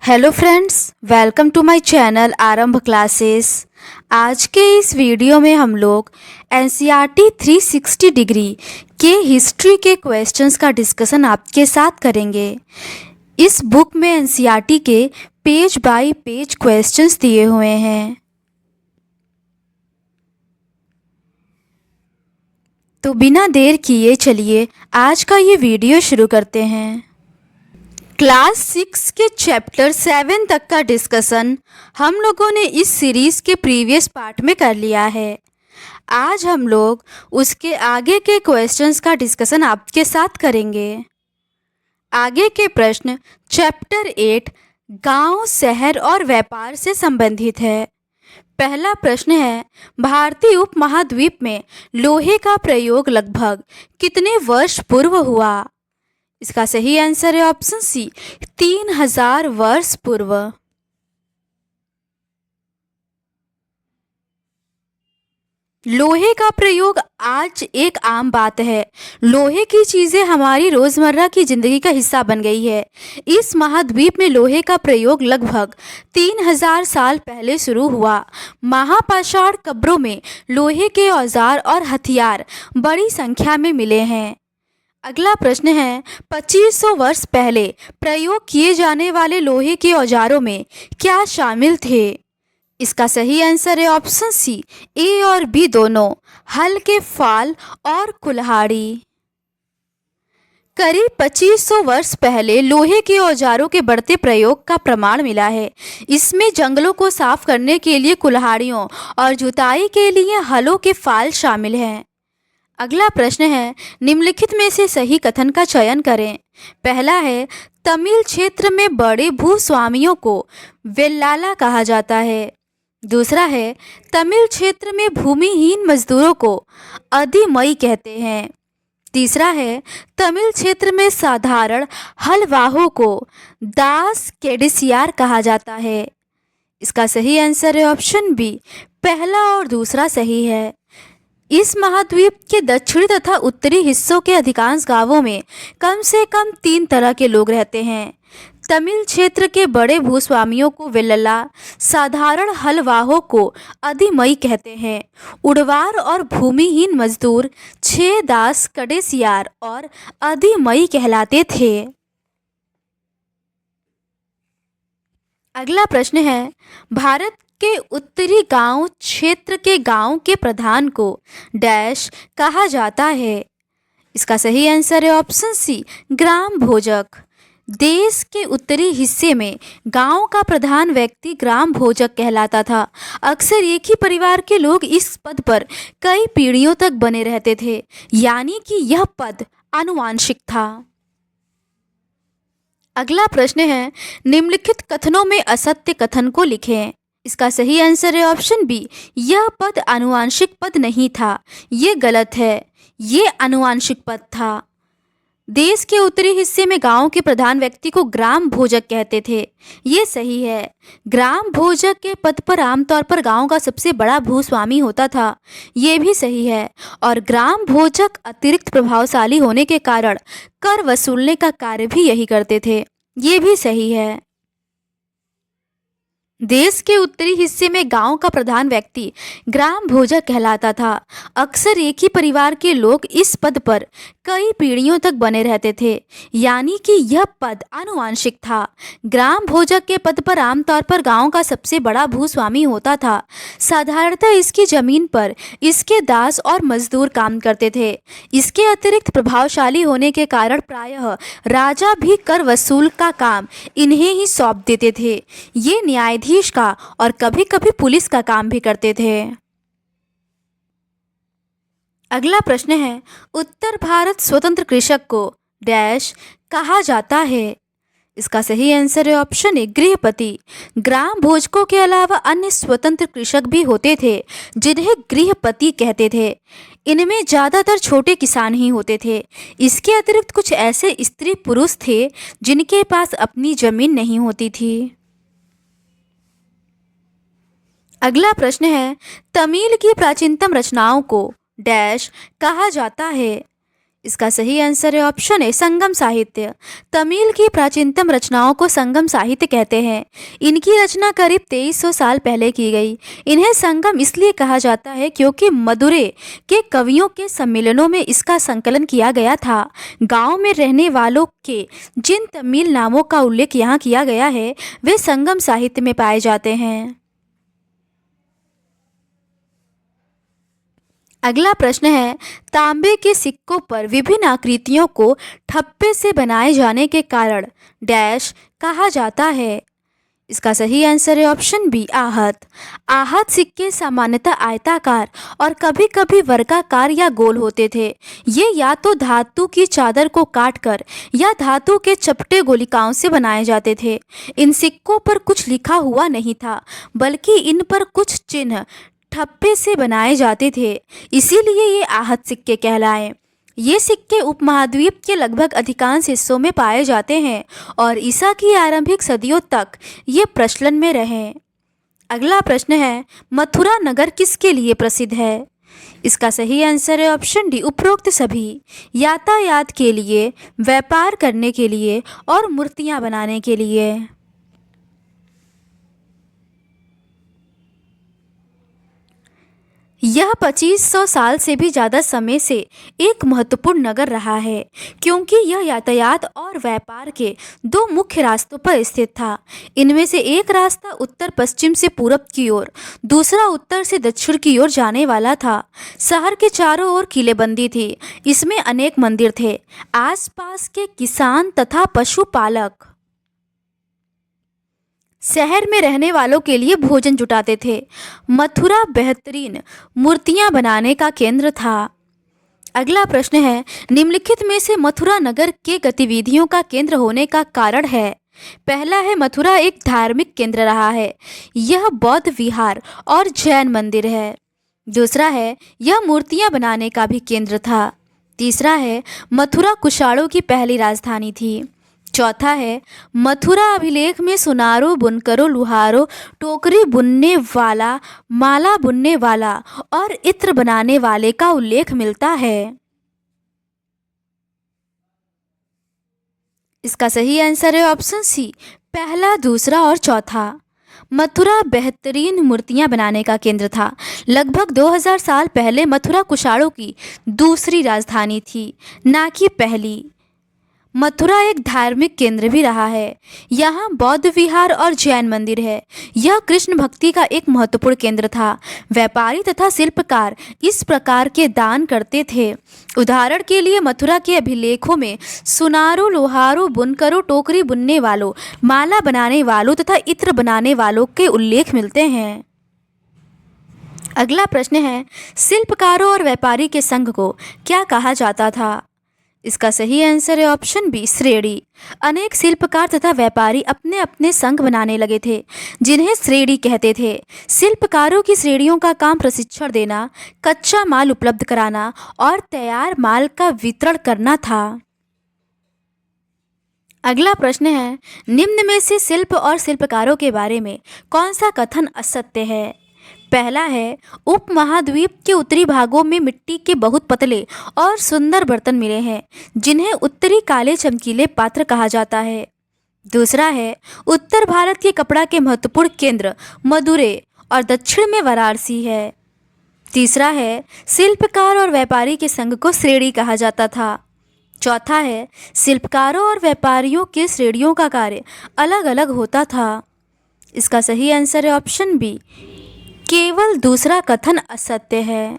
Hello friends, welcome to my channel Aarambh classes. आज के इस वीडियो में हम लोग एनसीईआरटी 360 डिग्री के हिस्ट्री के क्वेश्चंस का डिस्कशन आपके साथ करेंगे। इस बुक में एनसीईआरटी के पेज बाय पेज क्वेश्चंस दिए हुए हैं। तो बिना देर किए चलिए आज का ये वीडियो शुरू करते हैं। क्लास 6 के चैप्टर 7 तक का डिस्कशन हम लोगों ने इस सीरीज़ के प्रीवियस पार्ट में कर लिया है। आज हम लोग उसके आगे के क्वेश्चंस का डिस्कशन आपके साथ करेंगे। आगे के प्रश्न चैप्टर 8 गांव, शहर और व्यापार से संबंधित है। पहला प्रश्न है, भारतीय उपमहाद्वीप में लोहे का प्रयोग लगभग कितने वर्ष पूर्व हुआ? इसका सही आंसर है ऑप्शन सी, 3000 वर्ष पूर्व। लोहे का प्रयोग आज एक आम बात है। लोहे की चीज़ें हमारी रोज़मर्रा की ज़िंदगी का हिस्सा बन गई है। इस महाद्वीप में लोहे का प्रयोग लगभग 3000 साल पहले शुरू हुआ। महापाषाण कब्रों में लोहे के औजार और हथियार बड़ी संख्या में मिले हैं। अगला प्रश्न है, 2500 वर्ष पहले प्रयोग किए जाने वाले लोहे के औजारों में क्या शामिल थे? इसका सही आंसर है ऑप्शन सी, ए और बी दोनों, हल के फाल और कुल्हाड़ी। करीब 2500 वर्ष पहले लोहे के औजारों के बढ़ते प्रयोग का प्रमाण मिला है। इसमें जंगलों को साफ करने के लिए कुल्हाड़ियों और जुताई के लिए हलों के फाल शामिल हैं। अगला प्रश्न है, निम्नलिखित में से सही कथन का चयन करें। पहला है, तमिल क्षेत्र में बड़े भूस्वामियों को वेल्लाला कहा जाता है। दूसरा है, तमिल क्षेत्र में भूमिहीन मजदूरों को अधिमई कहते हैं। तीसरा है, तमिल क्षेत्र में साधारण हलवाहों को दास केडिसियार कहा जाता है। इसका सही आंसर है ऑप्शन बी, पहला और दूसरा सही है। इस महाद्वीप के दक्षिणी तथा उत्तरी हिस्सों के अधिकांश गांवों में कम से कम 3 तरह के लोग रहते हैं। तमिल क्षेत्र के बड़े भूस्वामियों को वेल्लला, साधारण हलवाहों को अधिमई कहते हैं। उड़वार और भूमिहीन मजदूर छह दास कडेसियार और अधिमई कहलाते थे। अगला प्रश्न है, भारत के उत्तरी गांव क्षेत्र के गांव के प्रधान को डैश कहा जाता है। इसका सही आंसर है ऑप्शन सी, ग्राम भोजक। देश के उत्तरी हिस्से में गांव का प्रधान व्यक्ति ग्राम भोजक कहलाता था। अक्सर एक ही परिवार के लोग इस पद पर कई पीढ़ियों तक बने रहते थे, यानी कि यह पद आनुवांशिक था। अगला प्रश्न है, निम्नलिखित कथनों में असत्य कथन को लिखें। इसका सही आंसर है ऑप्शन बी, यह पद आनुवांशिक पद नहीं था। ये गलत है, ये आनुवांशिक पद था। देश के उत्तरी हिस्से में गांव के प्रधान व्यक्ति को ग्राम भोजक कहते थे। ये सही है। ग्राम भोजक के पद पर आमतौर पर गांव का सबसे बड़ा भूस्वामी होता था। ये भी सही है। और ग्राम भोजक अतिरिक्त प्रभावशाली होने के कारण कर वसूलने का कार्य भी यही करते थे। ये भी सही है। देश के उत्तरी हिस्से में गांव का प्रधान व्यक्ति ग्राम भोजक कहलाता था। अक्सर एक ही परिवार के लोग इस पद पर कई पीढ़ियों तक बने रहते थे, यानी कि यह पद आनुवांशिक था। ग्राम भोजक के पद पर आमतौर पर गांव का सबसे बड़ा भूस्वामी होता था। साधारणतः इसकी जमीन पर इसके दास और मजदूर काम करते थे। इसके अतिरिक्त प्रभावशाली होने के कारण प्रायः राजा भी कर वसूल का काम इन्हें ही सौंप देते थे। ये न्यायाधीश का और कभी कभी पुलिस का काम भी करते थे। अगला प्रश्न है, उत्तर भारत स्वतंत्र कृषक को डैश कहा जाता है। इसका सही आंसर है ऑप्शन ए, गृहपति। ग्राम भोजकों के अलावा अन्य स्वतंत्र कृषक भी होते थे जिन्हें गृहपति कहते थे। इनमें ज़्यादातर छोटे किसान ही होते थे। इसके अतिरिक्त कुछ ऐसे स्त्री पुरुष थे जिनके पास अपनी जमीन नहीं होती थी। अगला प्रश्न है, तमिल की प्राचीनतम रचनाओं को डैश कहा जाता है। इसका सही आंसर है ऑप्शन ए संगम साहित्य। तमिल की प्राचीनतम रचनाओं को संगम साहित्य कहते हैं। इनकी रचना करीब 2300 साल पहले की गई। इन्हें संगम इसलिए कहा जाता है क्योंकि मदुरै के कवियों के सम्मेलनों में इसका संकलन किया गया था। गांव में रहने वालों के जिन तमिल नामों का उल्लेख यहाँ किया गया है वे संगम साहित्य में पाए जाते हैं। अगला प्रश्न है, तांबे के सिक्कों पर विभिन्न आकृतियों को ठप्पे से बनाए जाने के कारण डैश कहा जाता है। इसका सही आंसर है ऑप्शन बी आहत। आहत सिक्के सामान्यतः आयताकार और कभी कभी वर्गाकार या गोल होते थे। ये या तो धातु की चादर को काटकर या धातु के चपटे गोलिकाओं से बनाए जाते थे। इन सिक्कों पर कुछ लिखा हुआ नहीं था, बल्कि इन पर कुछ चिन्ह ठप्पे से बनाए जाते थे, इसीलिए ये आहत सिक्के कहलाए। ये सिक्के उपमहाद्वीप के लगभग अधिकांश हिस्सों में पाए जाते हैं और ईसा की आरंभिक सदियों तक ये प्रचलन में रहे। अगला प्रश्न है, मथुरा नगर किसके लिए प्रसिद्ध है। इसका सही आंसर है ऑप्शन डी उपरोक्त सभी। यातायात के लिए, व्यापार करने के लिए और मूर्तियां बनाने के लिए। यह 2500 साल से भी ज़्यादा समय से एक महत्वपूर्ण नगर रहा है क्योंकि यह यातायात और व्यापार के दो मुख्य रास्तों पर स्थित था। इनमें से एक रास्ता उत्तर पश्चिम से पूरब की ओर, दूसरा उत्तर से दक्षिण की ओर जाने वाला था। शहर के चारों ओर किलेबंदी थी। इसमें अनेक मंदिर थे। आसपास के किसान तथा पशुपालक शहर में रहने वालों के लिए भोजन जुटाते थे। मथुरा बेहतरीन मूर्तियां बनाने का केंद्र था। अगला प्रश्न है, निम्नलिखित में से मथुरा नगर के गतिविधियों का केंद्र होने का कारण है। पहला है, मथुरा एक धार्मिक केंद्र रहा है। यह बौद्ध विहार और जैन मंदिर है। दूसरा है, यह मूर्तियां बनाने का भी केंद्र था। तीसरा है, मथुरा कुशाणों की पहली राजधानी थी। चौथा है, मथुरा अभिलेख में सुनारों, बुनकरों, लुहारों, टोकरी बुनने वाला, माला बुनने वाला और इत्र बनाने वाले का उल्लेख मिलता है। इसका सही आंसर है ऑप्शन सी पहला, दूसरा और चौथा। मथुरा बेहतरीन मूर्तियां बनाने का केंद्र था। लगभग 2000 साल पहले मथुरा कुशाणों की दूसरी राजधानी थी, ना कि पहली। मथुरा एक धार्मिक केंद्र भी रहा है। यहाँ बौद्ध विहार और जैन मंदिर है। यह कृष्ण भक्ति का एक महत्वपूर्ण केंद्र था। व्यापारी तथा शिल्पकार इस प्रकार के दान करते थे। उदाहरण के लिए मथुरा के अभिलेखों में सुनारों, लोहारों, बुनकरों, टोकरी बुनने वालों, माला बनाने वालों तथा इत्र बनाने वालों के उल्लेख मिलते हैं। अगला प्रश्न है, शिल्पकारों और व्यापारी के संघ को क्या कहा जाता था। इसका सही आंसर है ऑप्शन बी श्रेणी। अनेक शिल्पकार तथा व्यापारी अपने अपने संघ बनाने लगे थे, जिन्हें श्रेणी कहते थे। शिल्पकारों की श्रेणियों का काम प्रशिक्षण देना, कच्चा माल उपलब्ध कराना और तैयार माल का वितरण करना था। अगला प्रश्न है, निम्न में से शिल्प और शिल्पकारों के बारे में कौन सा कथन असत्य है। पहला है, उपमहाद्वीप के उत्तरी भागों में मिट्टी के बहुत पतले और सुंदर बर्तन मिले हैं, जिन्हें उत्तरी काले चमकीले पात्र कहा जाता है। दूसरा है, उत्तर भारत के कपड़ा के महत्वपूर्ण केंद्र मदुरै और दक्षिण में वाराणसी है। तीसरा है, शिल्पकार और व्यापारी के संघ को श्रेणी कहा जाता था। चौथा है, शिल्पकारों और व्यापारियों के श्रेणियों का कार्य अलग अलग होता था। इसका सही आंसर है ऑप्शन बी केवल दूसरा कथन असत्य है।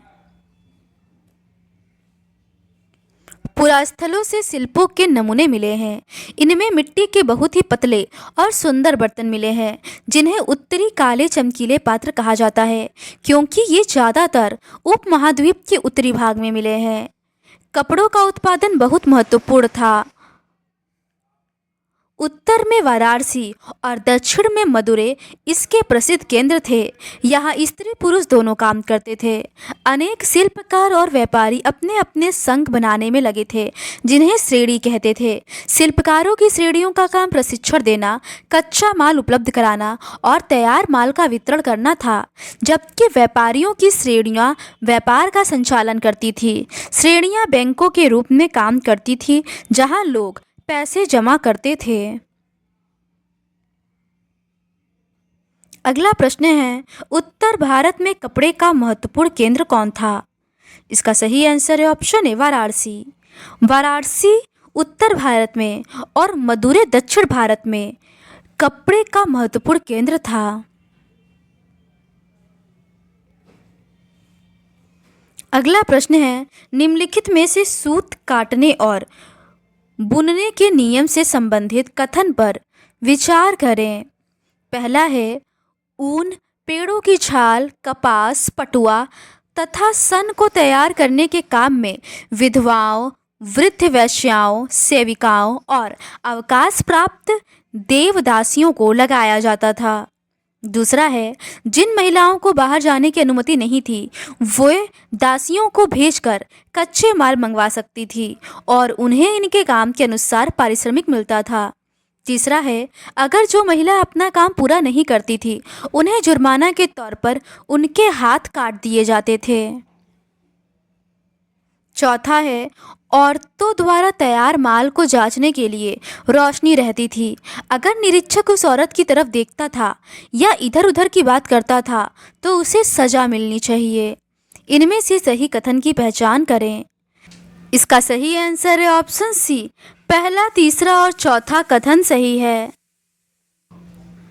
पुरास्थलों से शिल्पों के नमूने मिले हैं। इनमें मिट्टी के बहुत ही पतले और सुंदर बर्तन मिले हैं, जिन्हें उत्तरी काले चमकीले पात्र कहा जाता है, क्योंकि ये ज़्यादातर उपमहाद्वीप के उत्तरी भाग में मिले हैं। कपड़ों का उत्पादन बहुत महत्वपूर्ण था। उत्तर में वाराणसी और दक्षिण में मदुरै इसके प्रसिद्ध केंद्र थे। यहाँ स्त्री पुरुष दोनों काम करते थे। अनेक शिल्पकार और व्यापारी अपने अपने संघ बनाने में लगे थे, जिन्हें श्रेणी कहते थे। शिल्पकारों की श्रेणियों का काम प्रशिक्षण देना, कच्चा माल उपलब्ध कराना और तैयार माल का वितरण करना था, जबकि व्यापारियों की श्रेणियां व्यापार का संचालन करती थी। श्रेणियां बैंकों के रूप में काम करती थी, जहां लोग पैसे जमा करते थे। अगला प्रश्न है, उत्तर भारत में कपड़े का महत्वपूर्ण केंद्र कौन था? इसका सही आंसर है ऑप्शन ए वाराणसी। वाराणसी उत्तर भारत में और मदुरै दक्षिण भारत में कपड़े का महत्वपूर्ण केंद्र था। अगला प्रश्न है, निम्नलिखित में से सूत काटने और बुनने के नियम से संबंधित कथन पर विचार करें। पहला है, ऊन, पेड़ों की छाल, कपास, पटुआ तथा सन को तैयार करने के काम में विधवाओं, वृद्ध वेश्याओं, सेविकाओं और अवकाश प्राप्त देवदासियों को लगाया जाता था। दूसरा है, जिन महिलाओं को बाहर जाने की अनुमति नहीं थी, वे दासियों को भेजकर कच्चे माल मंगवा सकती थी और उन्हें इनके काम के अनुसार पारिश्रमिक मिलता था। तीसरा है, अगर जो महिला अपना काम पूरा नहीं करती थी, उन्हें जुर्माना के तौर पर उनके हाथ काट दिए जाते थे। चौथा है, औरतों द्वारा तैयार माल को जांचने के लिए रोशनी रहती थी। अगर निरीक्षक उस औरत की तरफ देखता था या इधर उधर की बात करता था तो उसे सजा मिलनी चाहिए। इनमें से सही कथन की पहचान करें। इसका सही आंसर है ऑप्शन सी। पहला, तीसरा और चौथा कथन सही है।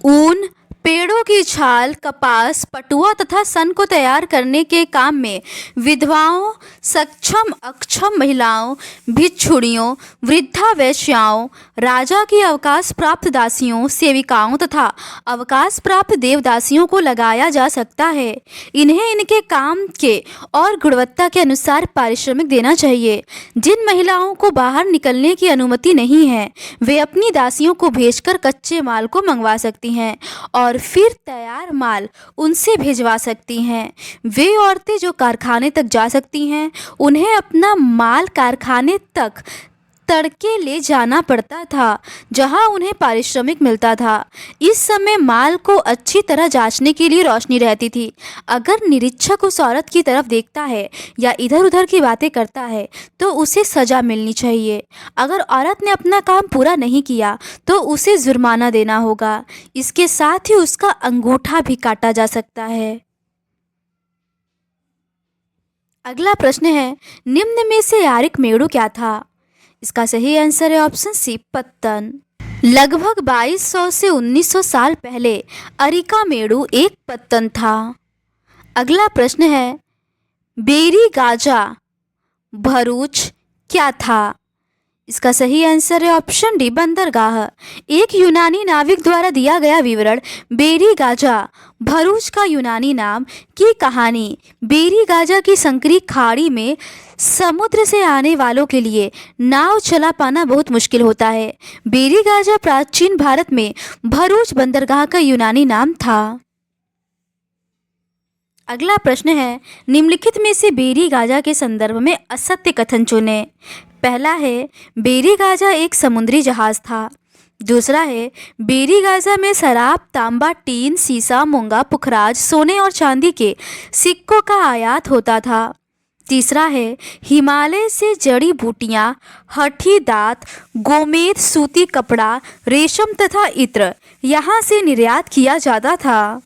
ऊन, पेड़ों की छाल, कपास, पटुआ तथा सन को तैयार करने के काम में विधवाओं, सक्षम अक्षम महिलाओं, भिक्षुणियों, वृद्धा वेश्याओं, राजा की अवकाश प्राप्त दासियों, सेविकाओं तथा अवकाश प्राप्त देवदासियों को लगाया जा सकता है। इन्हें इनके काम के और गुणवत्ता के अनुसार पारिश्रमिक देना चाहिए। जिन महिलाओं को बाहर निकलने की अनुमति नहीं है, वे अपनी दासियों को भेजकर कच्चे माल को मंगवा सकती हैं और फिर तैयार माल उनसे भिजवा सकती हैं। वे औरतें जो कारखाने तक जा सकती हैं, उन्हें अपना माल कारखाने तक तड़के ले जाना पड़ता था, जहां उन्हें पारिश्रमिक मिलता था। इस समय माल को अच्छी तरह जांचने के लिए रोशनी रहती थी। अगर निरीक्षक उस औरत की तरफ देखता है या इधर उधर की बातें करता है तो उसे सजा मिलनी चाहिए। अगर औरत ने अपना काम पूरा नहीं किया तो उसे जुर्माना देना होगा। इसके साथ ही उसका अंगूठा भी काटा जा सकता है। अगला प्रश्न है, निम्न में से आर्किमेडू क्या था? इसका सही आंसर है ऑप्शन सी, पत्तन। लगभग 2200 से 1900 साल पहले आर्किमेडू एक पत्तन था। अगला प्रश्न है, बेरी गाजा भरूच क्या था? इसका सही आंसर है ऑप्शन डी, बंदरगाह। एक यूनानी नाविक द्वारा दिया गया विवरण बेरी गाजा भरूच का यूनानी नाम की कहानी। बेरी गाजा की संकरी खाड़ी में समुद्र से आने वालों के लिए नाव चला पाना बहुत मुश्किल होता है। बेरी गाजा प्राचीन भारत में भरूच बंदरगाह का यूनानी नाम था। अगला प्रश्न है, निम्नलिखित में से बेरी गाजा के संदर्भ में असत्य कथन चुनें। पहला है, बेरी गाजा एक समुद्री जहाज था। दूसरा है, बेरी गाजा में शराब, तांबा, टीन, सीसा, मूंगा, पुखराज, सोने और चांदी के सिक्कों का आयात होता था। तीसरा है, हिमालय से जड़ी बूटियां, हठी दांत, गोमेद, सूती कपड़ा, रेशम तथा इत्र यहाँ से निर्यात किया जाता था।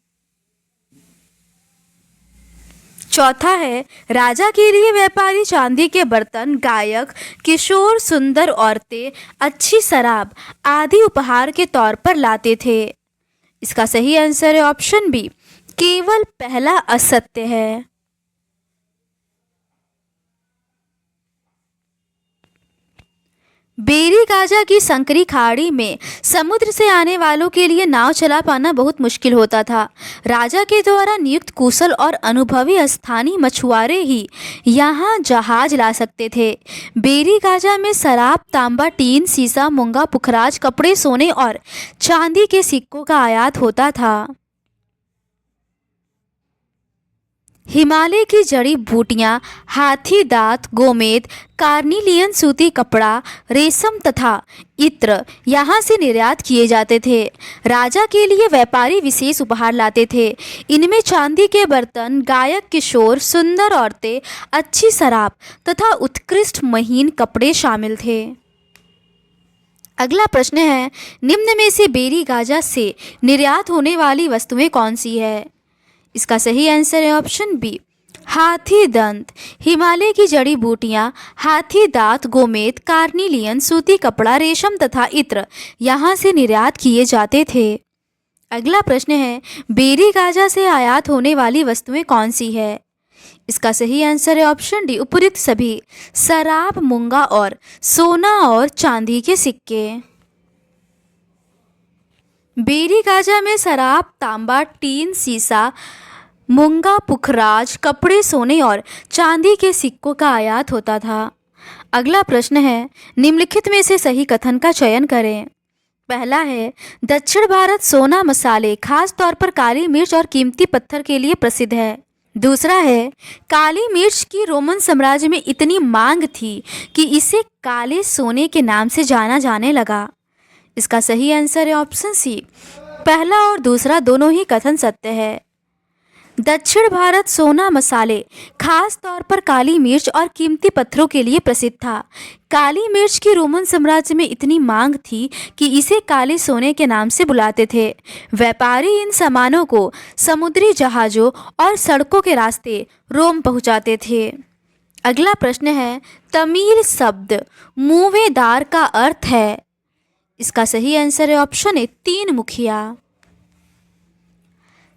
चौथा है, राजा के लिए व्यापारी चांदी के बर्तन, गायक, किशोर, सुंदर औरतें, अच्छी शराब आदि उपहार के तौर पर लाते थे। इसका सही आंसर है ऑप्शन बी, केवल पहला असत्य है। बेरी गाजा की संकरी खाड़ी में समुद्र से आने वालों के लिए नाव चला पाना बहुत मुश्किल होता था। राजा के द्वारा नियुक्त कुशल और अनुभवी स्थानीय मछुआरे ही यहाँ जहाज ला सकते थे। बेरी गाजा में शराब, तांबा, टीन, सीसा, मूंगा, पुखराज, कपड़े, सोने और चांदी के सिक्कों का आयात होता था। हिमालय की जड़ी बूटियां, हाथी दांत, गोमेद, कार्निलियन सूती कपड़ा, रेशम तथा इत्र यहाँ से निर्यात किए जाते थे। राजा के लिए व्यापारी विशेष उपहार लाते थे। इनमें चांदी के बर्तन, गायक किशोर, सुंदर औरतें, अच्छी शराब तथा उत्कृष्ट महीन कपड़े शामिल थे। अगला प्रश्न है, निम्न में से बेरी गाजा से निर्यात होने वाली वस्तुएं कौन सी है? इसका सही आंसर है ऑप्शन बी, हाथी दंत। हिमालय की जड़ी बूटियां, हाथी दांत, गोमेद, कार्निलियन सूती कपड़ा, रेशम तथा इत्र यहाँ से निर्यात किए जाते थे। अगला प्रश्न है, बेरी गाजा से आयात होने वाली वस्तुएं कौन सी है? इसका सही आंसर है ऑप्शन डी, उपयुक्त सभी। शराब, मूंगा और सोना और चांदी के सिक्के। बेरी गाजा में शराब, तांबा, टीन, सीसा, मूंगा, पुखराज, कपड़े, सोने और चांदी के सिक्कों का आयात होता था। अगला प्रश्न है, निम्नलिखित में से सही कथन का चयन करें। पहला है, दक्षिण भारत सोना, मसाले, खास तौर पर काली मिर्च और कीमती पत्थर के लिए प्रसिद्ध है। दूसरा है, काली मिर्च की रोमन साम्राज्य में इतनी मांग थी कि इसे काले सोने के नाम से जाना जाने लगा। इसका सही आंसर है ऑप्शन सी, पहला और दूसरा दोनों ही कथन सत्य है। दक्षिण भारत सोना, मसाले, खास तौर पर काली मिर्च और कीमती पत्थरों के लिए प्रसिद्ध था। काली मिर्च की रोमन साम्राज्य में इतनी मांग थी कि इसे काले सोने के नाम से बुलाते थे। व्यापारी इन सामानों को समुद्री जहाज़ों और सड़कों के रास्ते रोम पहुंचाते थे। अगला प्रश्न है, तमिल शब्द मुवेदार का अर्थ है। इसका सही आंसर है ऑप्शन ए, तीन मुखिया।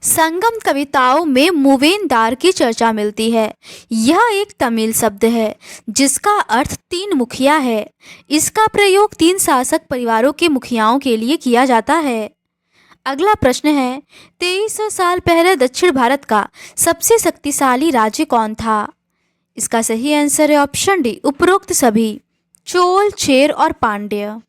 संगम कविताओं में मूवेनदार की चर्चा मिलती है। यह एक तमिल शब्द है जिसका अर्थ तीन मुखिया है। इसका प्रयोग तीन शासक परिवारों के मुखियाओं के लिए किया जाता है। अगला प्रश्न है, 2300 साल पहले दक्षिण भारत का सबसे शक्तिशाली राज्य कौन था? इसका सही आंसर है ऑप्शन डी, उपरोक्त सभी। चोल, चेर और पांड्य।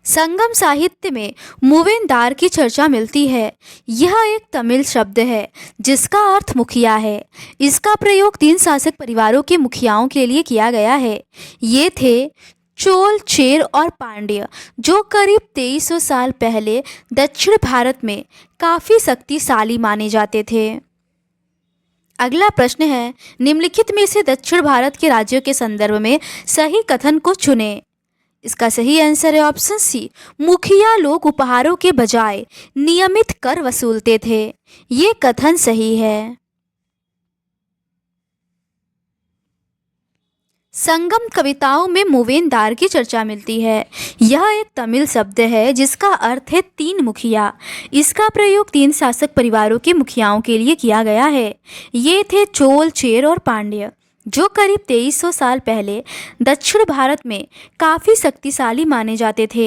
संगम साहित्य में मूवेनदार की चर्चा मिलती है। यह एक तमिल शब्द है जिसका अर्थ मुखिया है। इसका प्रयोग तीन शासक परिवारों के मुखियाओं के लिए किया गया है। ये थे चोल, चेर और पांड्य, जो करीब 2300 साल पहले दक्षिण भारत में काफ़ी शक्तिशाली माने जाते थे। अगला प्रश्न है, निम्नलिखित में से दक्षिण भारत के राज्यों के संदर्भ में सही कथन को चुनें। इसका सही आंसर है ऑप्शन सी, मुखिया लोग उपहारों के बजाय नियमित कर वसूलते थे। ये कथन सही है। संगम कविताओं में मूवेनदार की चर्चा मिलती है। यह एक तमिल शब्द है जिसका अर्थ है तीन मुखिया। इसका प्रयोग तीन शासक परिवारों के मुखियाओं के लिए किया गया है। ये थे चोल, चेर और पांड्य, जो करीब 2300 साल पहले दक्षिण भारत में काफ़ी शक्तिशाली माने जाते थे।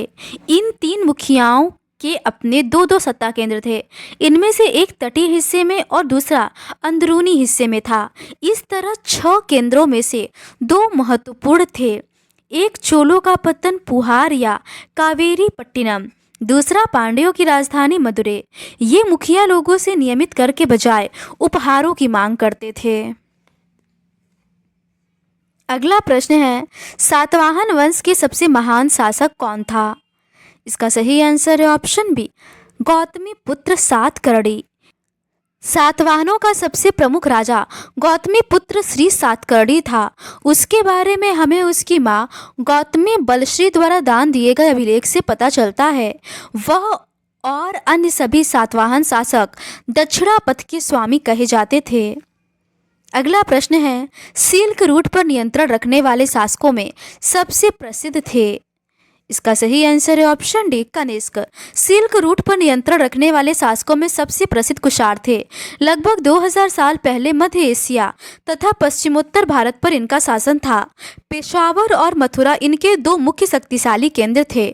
इन तीन मुखियाओं के अपने दो दो सत्ता केंद्र थे। इनमें से एक तटीय हिस्से में और दूसरा अंदरूनी हिस्से में था। इस तरह 6 केंद्रों में से 2 महत्वपूर्ण थे। एक चोलों का पत्तन पुहार या कावेरी पट्टिनम, दूसरा पांड्यों की राजधानी मदुरै। ये मुखिया लोगों से नियमित कर के बजाय उपहारों की मांग करते थे। अगला प्रश्न है, सातवाहन वंश के सबसे महान शासक कौन था? इसका सही आंसर है ऑप्शन बी, गौतमी पुत्र सातकर्णी। सातवाहनों का सबसे प्रमुख राजा गौतमी पुत्र श्री सातकर्णी था। उसके बारे में हमें उसकी माँ गौतमी बलश्री द्वारा दान दिए गए अभिलेख से पता चलता है। वह और अन्य सभी सातवाहन शासक दक्षिणापथ के स्वामी कहे जाते थे। अगला प्रश्न है, सिल्क रूट पर नियंत्रण रखने वाले शासकों में सबसे प्रसिद्ध थे। इसका सही आंसर है option D Kanishka. Silk route पर नियंत्रण रखने वाले शासकों में सबसे प्रसिद्ध कुषाण थे। लगभग 2000 साल पहले मध्य एशिया तथा पश्चिमोत्तर भारत पर इनका शासन था। पेशावर और मथुरा इनके दो मुख्य शक्तिशाली केंद्र थे।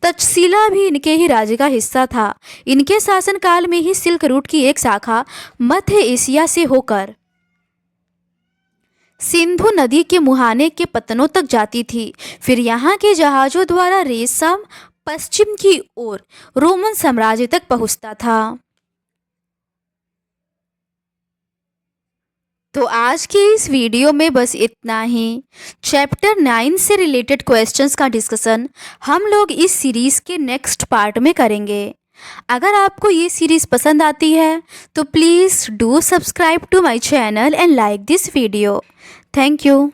तक्षशिला भी इनके ही राज्य का हिस्सा था। इनके शासनकाल में ही सिल्क रूट की एक शाखा मध्य एशिया से होकर सिंधु नदी के मुहाने के पत्तनों तक जाती थी। फिर यहाँ के जहाज़ों द्वारा रेशम पश्चिम की ओर रोमन साम्राज्य तक पहुँचता था। तो आज के इस वीडियो में बस इतना ही। चैप्टर 9 से रिलेटेड क्वेश्चंस का डिस्कशन हम लोग इस सीरीज़ के नेक्स्ट पार्ट में करेंगे। अगर आपको ये सीरीज़ पसंद आती है तो please do subscribe to my channel and like this video. Thank you.